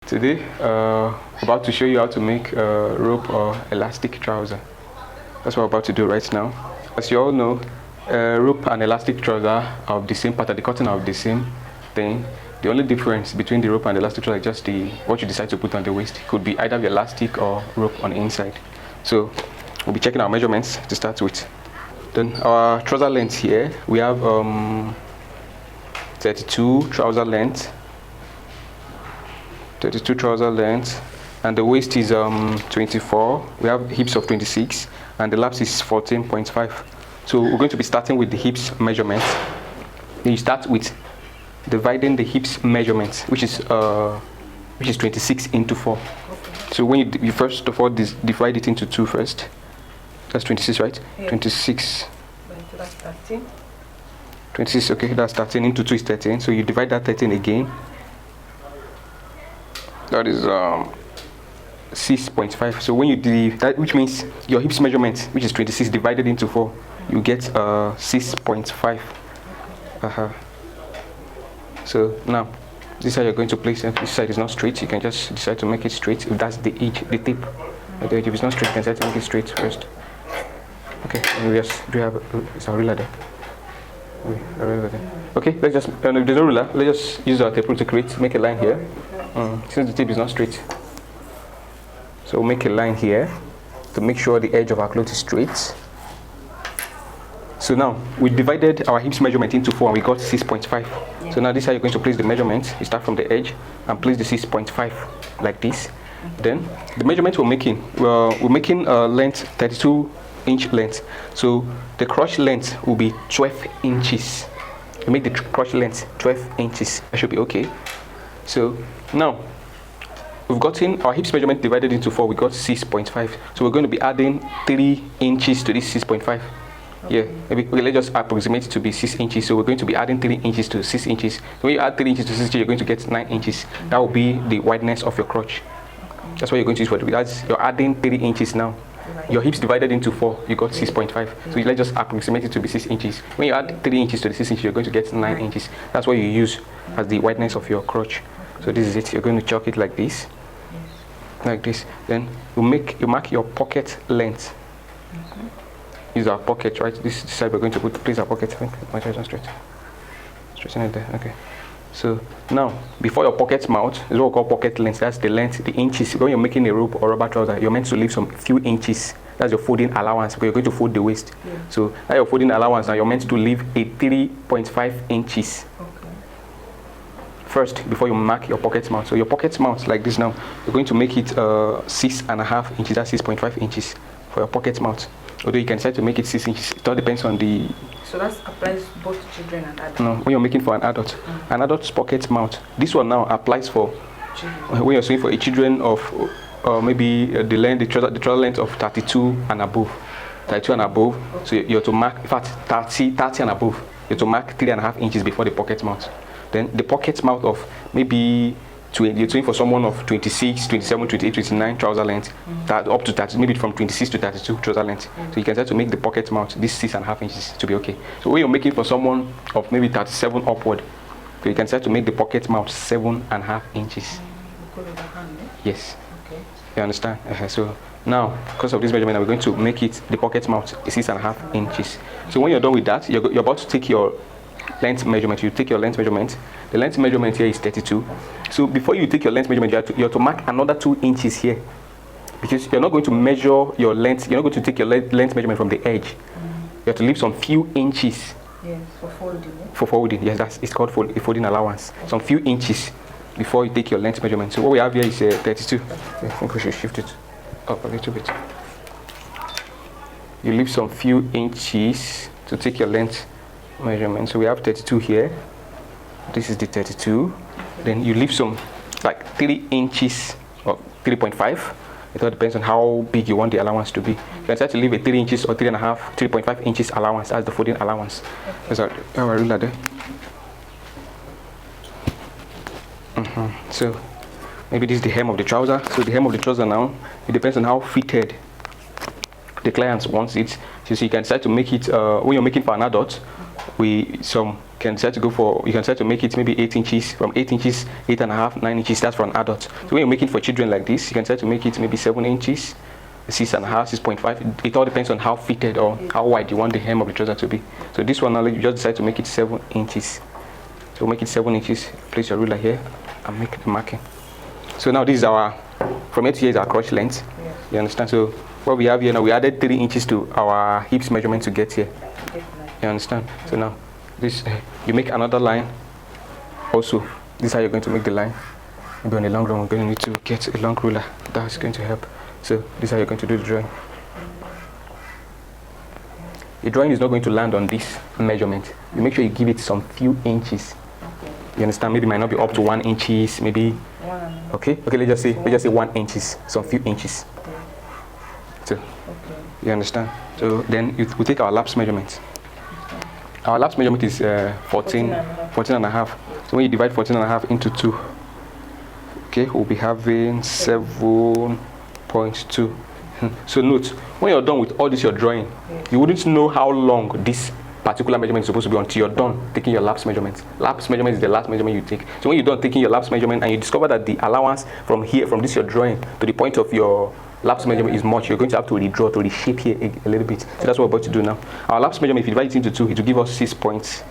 Today, about to show you how to make a rope or elastic trouser. That's what we're about to do right now. As you all know, rope and elastic trouser are of the same pattern, the cutting are of the same thing. The only difference between the rope and the elastic trouser is just what you decide to put on the waist. It could be either the elastic or rope on the inside. So we'll be checking our measurements to start with. Then our trouser length here, we have 32 trouser length. 32 trouser length, and the waist is 24. We have hips of 26 and the laps is 14.5. so we're going to be starting with the hips measurement. Then you start with dividing the hips measurement, which is 26 into 4. So when you first of all divide it into 2 first. That's 26, right? Yeah. 26. That's 13. 26, okay, that's 13. Into 2 is 13, so you divide that 13 again. That is 6.5. So when you do that, which means your hips measurement, which is 26 divided into 4, you get 6.5. So now this is how you're going to place it. This side is not straight, you can just decide to make it straight if that's the edge, the tip. If it's not straight, you can decide to make it straight first. Okay, and we just do you have it's a ruler there? Okay, let's just if there's no ruler, let's just use our tape rule to make a line here. Since the tip is not straight, so we'll make a line here to make sure the edge of our cloth is straight. So now we divided our hips measurement into 4 and we got 6.5. Yeah. So now this is how you're going to place the measurement. You start from the edge and place the 6.5 like this. Then the measurement we're making length 32-inch length. So the crotch length will be 12 inches. You make the crotch length 12 inches. That should be okay. So now we've gotten our hips measurement divided into 4. We got 6.5. So we're going to be adding 3 inches to this 6.5. Yeah, maybe let's just approximate it to be 6 inches. So we're going to be adding 3 inches to 6 inches. So when you add 3 inches to 6 inches, you're going to get 9 inches. That will be the wideness of your crotch. That's what you're going to use for it. You're adding 3 inches now. Your hips divided into 4, you got 6.5. So let's just approximate it to be 6 inches. When you add 3 inches to the 6 inches, you're going to get 9 inches. That's what you use as the wideness of your crotch. So this is it. You're going to chalk it like this. Like this. Then you mark your pocket length. Use our pocket, right? This side we're going to place our pocket. I think my chair is not straight. Straighten it there. Okay. So now, before your pocket mouth is what we call pocket length. That's the length, the inches. When you're making a rope or rubber trouser, you're meant to leave some few inches. That's your folding allowance because you're going to fold the waist. Yeah. So now your folding allowance, now you're meant to leave a 3.5 inches. Okay. First, before you mark your pocket mouth. So your pocket mouth, like this now, you're going to make it 6.5 inches. That's 6.5 inches for your pocket mouth. Although you can decide to make it 6 inches. It all depends on the... So that applies both to children and adults? No, when you're making for an adult. An adult's pocket mount. This one now applies for children. When you're sewing for a children of maybe the trouser length of 32 and above. 32 and above. Okay. So you have to mark, in fact, 30 and above. You have to mark 3.5 inches before the pocket mount. Then the pocket mount of maybe... You're doing for someone of 26, 27, 28, 29 trouser length, up to 30, maybe from 26 to 32 trouser length. So you can start to make the pocket mount this 6.5 inches to be okay. So when you're making for someone of maybe 37 upward, so you can start to make the pocket mount 7.5 inches. Yes. Okay. You understand? So now, because of this measurement, we're going to make it the pocket mount 6.5 inches. So when you're done with that, you're about to take your length measurement. You take your length measurement. The length measurement here is 32. So before you take your length measurement, you have to mark another 2 inches here, because you're not going to measure your length. You're not going to take your length measurement from the edge. You have to leave some few inches. Yes, for folding. For folding, yes, it's called folding allowance. Some few inches before you take your length measurement. So what we have here is 32. I think we should shift it up a little bit. You leave some few inches to take your length measurement. So we have 32 here. This is the 32. Then you leave some like 3 inches or 3.5. It all depends on how big you want the allowance to be. You can start to leave a 3 inches or 3.5, 3.5 inches allowance as the folding allowance. That's our ruler there. So maybe this is the hem of the trouser. So the hem of the trouser now, it depends on how fitted the client wants it. So you can start to make it when you're making for an adult. we can decide to go for, you can decide to make it maybe 8 inches, from 8 inches, 8.5, 9 inches. That's for an adult. So when you're making for children like this, you can decide to make it maybe 7 inches, 6.5, 6.5. It all depends on how fitted or how wide you want the hem of the trouser to be. So this one now, you just decide to make it 7 inches. So make it 7 inches. Place your ruler here and make the marking. So now this is our, from here to here is our crotch length. You understand? So what we have here now, we added 3 inches to our hips measurement to get here. You understand? So now this, you make another line. Also, this is how you're going to make the line. Maybe on the long run, we're going to need to get a long ruler. That's going to help. So this is how you're going to do the drawing. The drawing is not going to land on this measurement. You make sure you give it some few inches. You understand? Maybe it might not be up to 1 inches, maybe. Okay, let's just say 1 inches, some few inches. So you understand? So then we take our lapse measurement. Our lapse measurement is 14 and a half. So when you divide 14 and a half into 2, okay, we'll be having 7.2. So note, when you're done with all this you're drawing, you wouldn't know how long this particular measurement is supposed to be until you're done taking your lapse measurement. Lapse measurement is the last measurement you take. So when you're done taking your lapse measurement and you discover that the allowance from here, from this you're drawing to the point of your lapse measurement is much, you're going to have to redraw, to reshape here a little bit. So that's what we're about to do now. Our lapse measurement, if you divide it into 2, it will give us 6 points.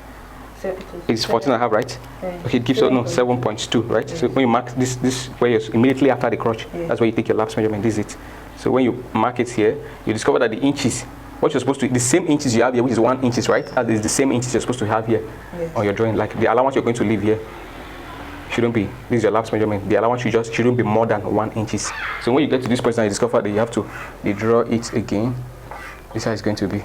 It's 14 and a half, right? Okay, it gives us 7.2, right? So when you mark this where you're immediately after the crotch, that's where you take your lapse measurement. This is it. So when you mark it here, you discover that the inches, what you're supposed to, the same inches you have here, which is 1 inches, right? That is the same inches you're supposed to have here on your drawing. Like the allowance you're going to leave here shouldn't be, this is your lapse measurement. The allowance shouldn't be more than 1 inches. So when you get to this point, now you discover that you have to redraw it again. This is how it's going to be.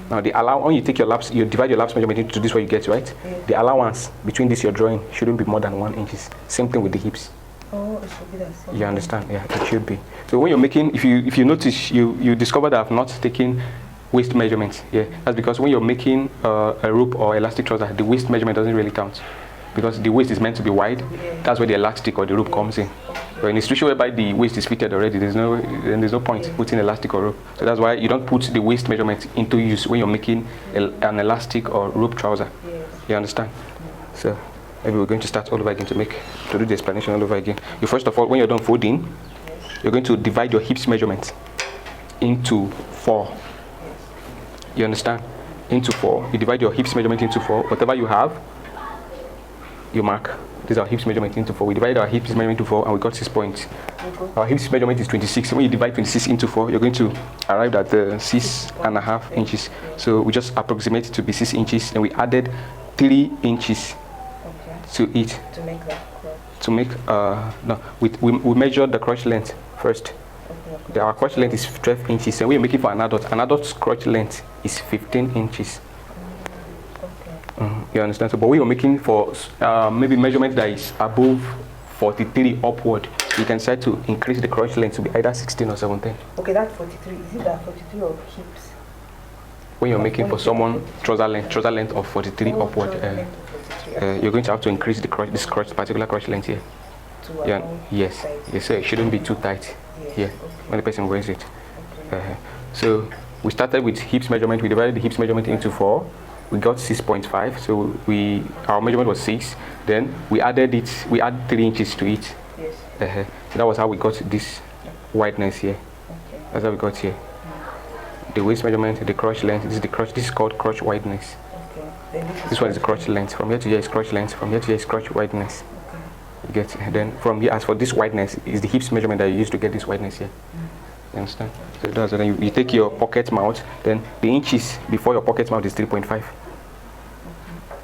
Now the allowance, when you take your lapse, you divide your lapse measurement into this, what you get, right? The allowance between this you're drawing shouldn't be more than 1 inches. Same thing with the hips. Oh, it should be the same. You understand? Yeah, it should be. So when you're making, if you notice, you discover that I've not taken waist measurement. Yeah, that's because when you're making a rope or elastic trouser, the waist measurement doesn't really count, because the waist is meant to be wide. That's where the elastic or the rope comes in. But in a situation whereby the waist is fitted already, there's no point putting elastic or rope. So that's why you don't put the waist measurement into use when you're making an elastic or rope trouser. You understand? So maybe we're going to start all over again to do the explanation all over again. You first of all, when you're done folding, you're going to divide your hips measurement into 4. You understand? Into 4. You divide your hips measurement into 4. Whatever you have, you mark. This is our hips measurement into 4. We divide our hips measurement into 4 and we got 6 points. Our hips measurement is 26. So when you divide 26 into 4, you're going to arrive at 6.5 inches. So we just approximate it to be 6 inches, and we added 3 inches to it. To make that crotch. To make, no, we measured the crotch length first. Our crotch length is 12 inches, and we're making for an adult's crotch length is 15 inches. You understand? So, but we are making for maybe measurement that is above 43 upward, you can decide to increase the crotch length to be either 16 or 17. Okay, that's 43. Is it that 43 of hips? When you're making for someone trouser length of 43 upward, you're going to have to increase the particular crotch length here. Yes, so it shouldn't be too tight here when the person wears it. So we started with hips measurement. We divided the hips measurement into 4. We got 6.5. So our measurement was 6. Then we added 3 inches to it. So that was how we got this wideness here. That's how we got here. The waist measurement, the crotch length. This is called crotch wideness. This one is the crotch length. From here to here is crotch length. From here to here is crotch wideness. You get it? Then from here, as for this wideness, is the hips measurement that you use to get this wideness here. You understand? So that's then you take your pocket mouth. Then the inches before your pocket mouth is 3.5.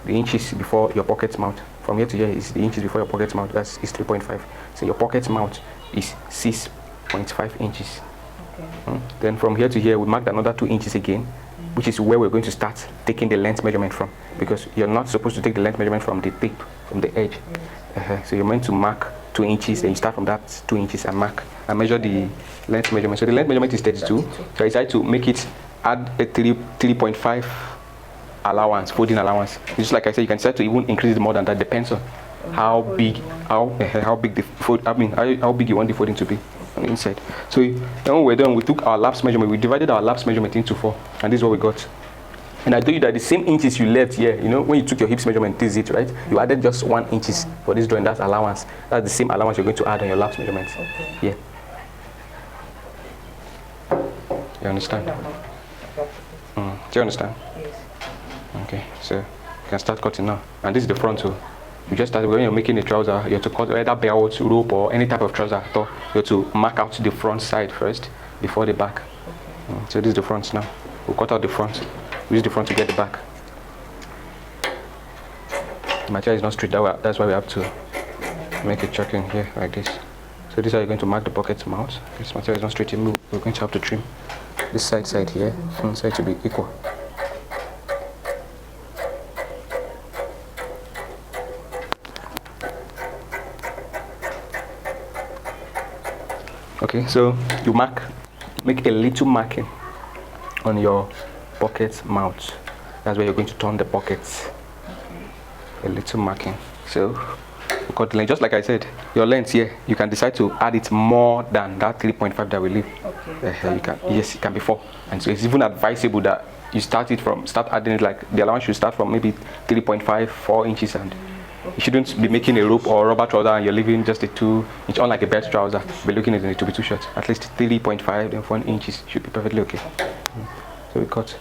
The inches before your pocket mouth. From here to here is the inches before your pocket mouth. That is 3.5. So your pocket mouth is 6.5 inches. Then from here to here, we marked another 2 inches again, which is where we're going to start taking the length measurement from, because you're not supposed to take the length measurement from the tip, from the edge. So you're meant to mark 2 inches, then you start from that 2 inches and mark and measure the length measurement. So the length measurement is 32. So I decided to make it, add a 3.5 allowance, folding allowance. Just like I said, you can decide to even increase it more than that. Depends on how big the fold. How big you want the folding to be on the inside. So then when we're done, we took our lapse measurement. We divided our lapse measurement into 4, and this is what we got. And I told you that the same inches you left here, you know, when you took your hips measurement, this is it, right? You added just 1 inches for this drawing. That's allowance. That's the same allowance you're going to add on your laps measurement. Okay. Yeah. You understand? Do you understand? Yes. Okay, so you can start cutting now. And this is the front too. You just start when you're making a trouser, you have to cut either belt, rope, or any type of trouser at all. You have to mark out the front side first before the back. Okay. So this is the front now. We'll cut out the front. Use the front to get the back. The material is not straight, that's why we have to make a choking here like this. So this is how you're going to mark the pocket mouth. This material is not straight, we're going to have to trim this side here, front side to be equal. Okay, so you make a little marking on your pocket mouth. That's where you're going to turn the pockets. A little marking. So cut the length, just like I said, your length here, you can decide to add it more than that 3.5 that we leave. Okay. You can, yes, it can be 4. And so it's even advisable that you start adding it, like the allowance should start from maybe 3.5, 4 inches, and you shouldn't be making a rope or rubber trouser and you're leaving just a 2 inch, unlike a belt trouser. Be looking at it to be too short. At least 3.5 then 4 inches should be perfectly okay. So we cut.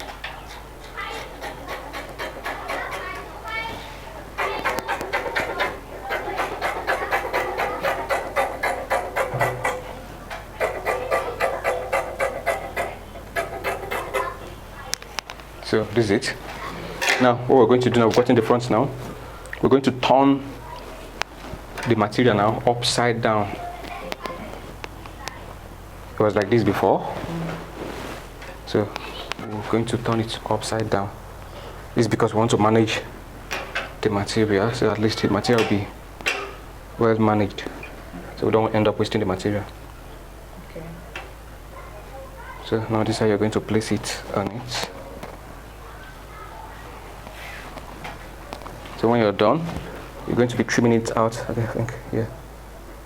So this is it. Now what we're going to do now, we've gotten the front now. We're going to turn the material now upside down. It was like this before. So we're going to turn it upside down. This is because we want to manage the material, so at least the material will be well managed. So we don't end up wasting the material. Okay. So now this is how you're going to place it on it. So when you're done, you're going to be trimming it out. Okay, I think, yeah,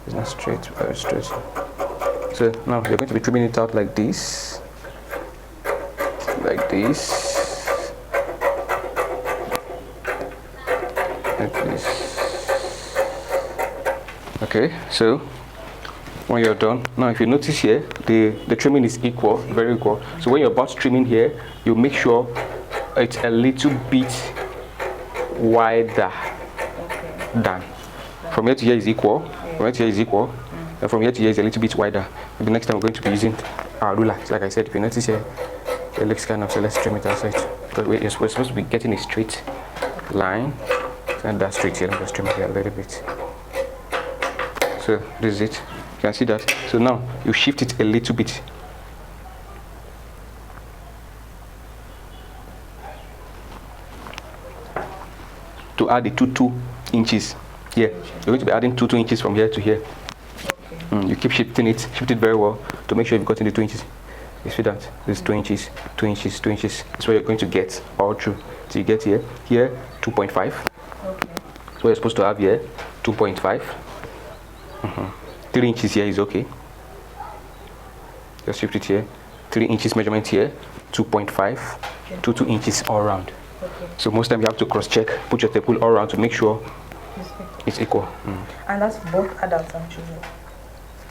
it's not straight, very straight. So now you're going to be trimming it out like this, like this, like this. Okay, so when you're done, now if you notice here, the trimming is equal, very equal. So when you're about trimming here, you make sure it's a little bit wider than. From here to here is equal. From here to here is equal. And from here to here is a little bit wider. Maybe next time we're going to be using our ruler. Like I said, if you notice here, it looks kind of, so let's trim it outside. Because we're supposed to be getting a straight line. And that straight here, let's trim it here a little bit. So this is it. You can see that. So now you shift it a little bit. To add the 2 inches here. You're going to be adding 2 inches from here to here. You keep shifting it, shift it very well to make sure you've gotten the 2 inches. You see that? This is 2 inches, 2 inches, 2 inches. That's what you're going to get all through. So you get here, 2.5. Okay. So you're supposed to have here, 2.5. 3 inches here is okay. Just shift it here. 3 inches measurement here, 2.5 to 2 inches all around. Okay. So most time you have to cross check, put your tape rule all around to make sure it's equal. And that's both adults and children.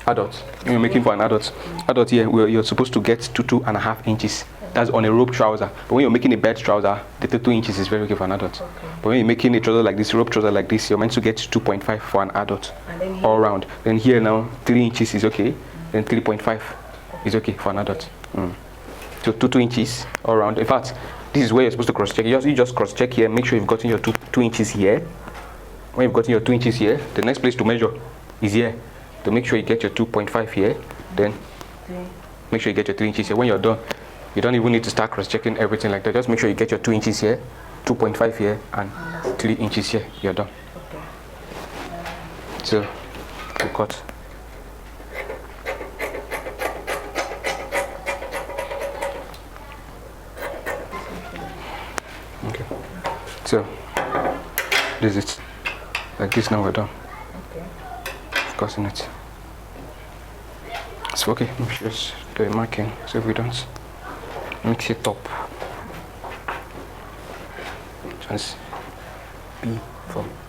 Adults. You're making for an adult. Adult here, you're supposed to get to 2.5 inches. That's on a rope trouser. But when you're making a belt trouser, the 2 inches is very okay for an adult. Okay. But when you're making a trouser like this, rope trouser like this, you're meant to get 2.5 for an adult all around. Then here now, 3 inches is okay. Then 3.5 is okay for an adult. So 2 inches all around. In fact, this is where you're supposed to cross check. You just cross check here, make sure you've gotten your 2 inches here. When you've gotten your 2 inches here, the next place to measure is here. To make sure you get your 2.5 here, then make sure you get your 3 inches here. When you're done, you don't even need to start cross checking everything like that. Just make sure you get your 2 inches here, 2.5 here, and 3 inches here. You're done. Okay. So, we cut. Okay. So, this is it. Like this, now we're done. Okay. Cutting it. So okay, let me just do a marking so we don't mix it up. Hands. B for